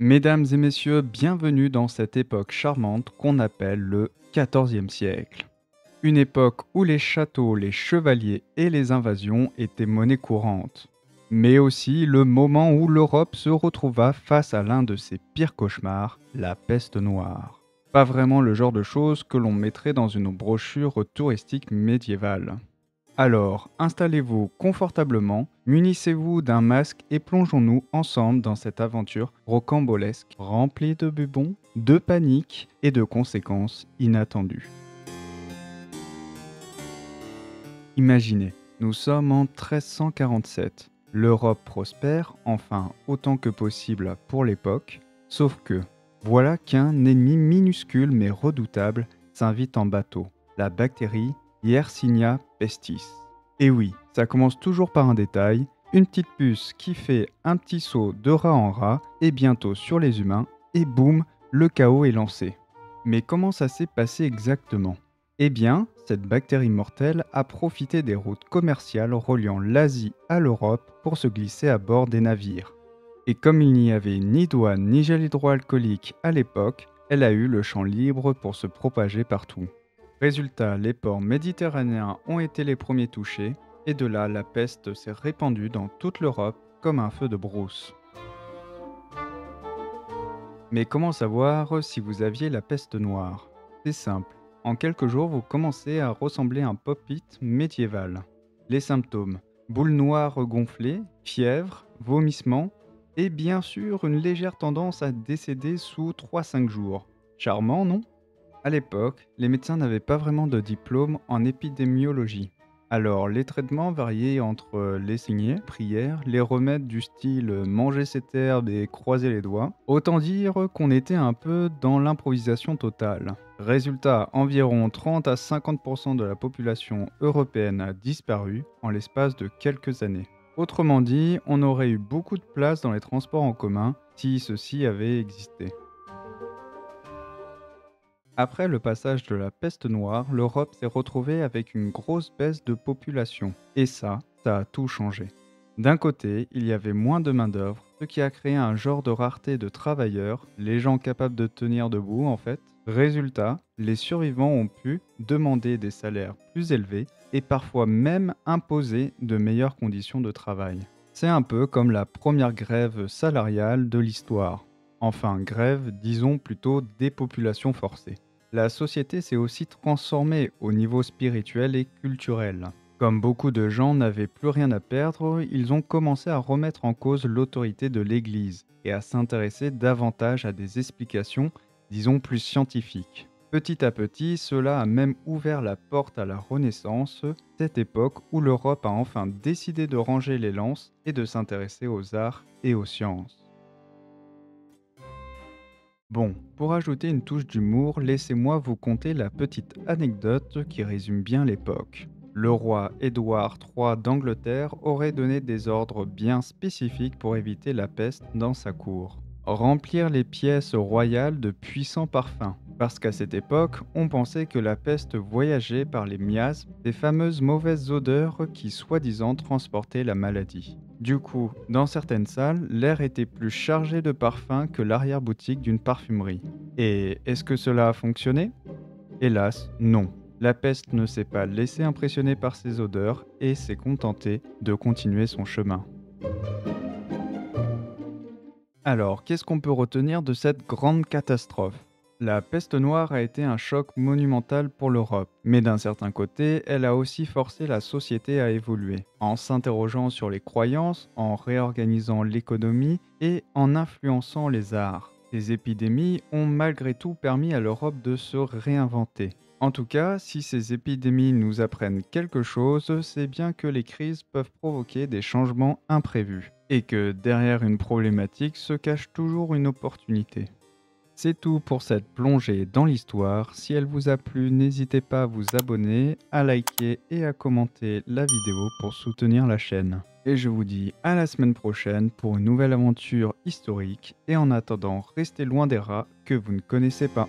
Mesdames et messieurs, bienvenue dans cette époque charmante qu'on appelle le XIVe siècle. Une époque où les châteaux, les chevaliers et les invasions étaient monnaie courante. Mais aussi le moment où l'Europe se retrouva face à l'un de ses pires cauchemars, la peste noire. Pas vraiment le genre de choses que l'on mettrait dans une brochure touristique médiévale. Alors, installez-vous confortablement, munissez-vous d'un masque et plongeons-nous ensemble dans cette aventure rocambolesque, remplie de bubons, de panique et de conséquences inattendues. Imaginez, nous sommes en 1347. L'Europe prospère, enfin autant que possible pour l'époque, sauf que, voilà qu'un ennemi minuscule mais redoutable s'invite en bateau, la bactérie Yersinia pestis. Et oui, ça commence toujours par un détail, une petite puce qui fait un petit saut de rat en rat et bientôt sur les humains, et boum, le chaos est lancé. Mais comment ça s'est passé exactement? Eh bien, cette bactérie mortelle a profité des routes commerciales reliant l'Asie à l'Europe pour se glisser à bord des navires. Et comme il n'y avait ni douane ni gel hydroalcoolique à l'époque, elle a eu le champ libre pour se propager partout. Résultat, les ports méditerranéens ont été les premiers touchés, et de là la peste s'est répandue dans toute l'Europe comme un feu de brousse. Mais comment savoir si vous aviez la peste noire? C'est simple. En quelques jours, vous commencez à ressembler à un pop-it médiéval. Les symptômes: boule noire gonflée, fièvre, vomissements et bien sûr une légère tendance à décéder sous 3-5 jours. Charmant, non? À l'époque, les médecins n'avaient pas vraiment de diplôme en épidémiologie. Alors, les traitements variaient entre les saignées, prières, les remèdes du style manger cette herbe et croiser les doigts. Autant dire qu'on était un peu dans l'improvisation totale. Résultat, environ 30 à 50% de la population européenne a disparu en l'espace de quelques années. Autrement dit, on aurait eu beaucoup de place dans les transports en commun si ceux-ci avaient existé. Après le passage de la peste noire, l'Europe s'est retrouvée avec une grosse baisse de population. Et ça a tout changé. D'un côté, il y avait moins de main-d'œuvre, ce qui a créé un genre de rareté de travailleurs, les gens capables de tenir debout en fait. Résultat, les survivants ont pu demander des salaires plus élevés et parfois même imposer de meilleures conditions de travail. C'est un peu comme la première grève salariale de l'histoire. Enfin, grève, disons plutôt dépopulation forcée. La société s'est aussi transformée au niveau spirituel et culturel. Comme beaucoup de gens n'avaient plus rien à perdre, ils ont commencé à remettre en cause l'autorité de l'Église et à s'intéresser davantage à des explications, disons, plus scientifiques. Petit à petit, cela a même ouvert la porte à la Renaissance, cette époque où l'Europe a enfin décidé de ranger les lances et de s'intéresser aux arts et aux sciences. Bon, pour ajouter une touche d'humour, laissez-moi vous conter la petite anecdote qui résume bien l'époque. Le roi Édouard III d'Angleterre aurait donné des ordres bien spécifiques pour éviter la peste dans sa cour. Remplir les pièces royales de puissants parfums. Parce qu'à cette époque, on pensait que la peste voyageait par les miasmes, des fameuses mauvaises odeurs qui soi-disant transportaient la maladie. Du coup, dans certaines salles, l'air était plus chargé de parfums que l'arrière-boutique d'une parfumerie. Et est-ce que cela a fonctionné? Hélas, non. La peste ne s'est pas laissée impressionner par ces odeurs et s'est contentée de continuer son chemin. Alors, qu'est-ce qu'on peut retenir de cette grande catastrophe? La peste noire a été un choc monumental pour l'Europe, mais d'un certain côté, elle a aussi forcé la société à évoluer, en s'interrogeant sur les croyances, en réorganisant l'économie et en influençant les arts. Ces épidémies ont malgré tout permis à l'Europe de se réinventer. En tout cas, si ces épidémies nous apprennent quelque chose, c'est bien que les crises peuvent provoquer des changements imprévus et que derrière une problématique se cache toujours une opportunité. C'est tout pour cette plongée dans l'histoire. Si elle vous a plu, n'hésitez pas à vous abonner, à liker et à commenter la vidéo pour soutenir la chaîne. Et je vous dis à la semaine prochaine pour une nouvelle aventure historique. Et en attendant, restez loin des rats que vous ne connaissez pas.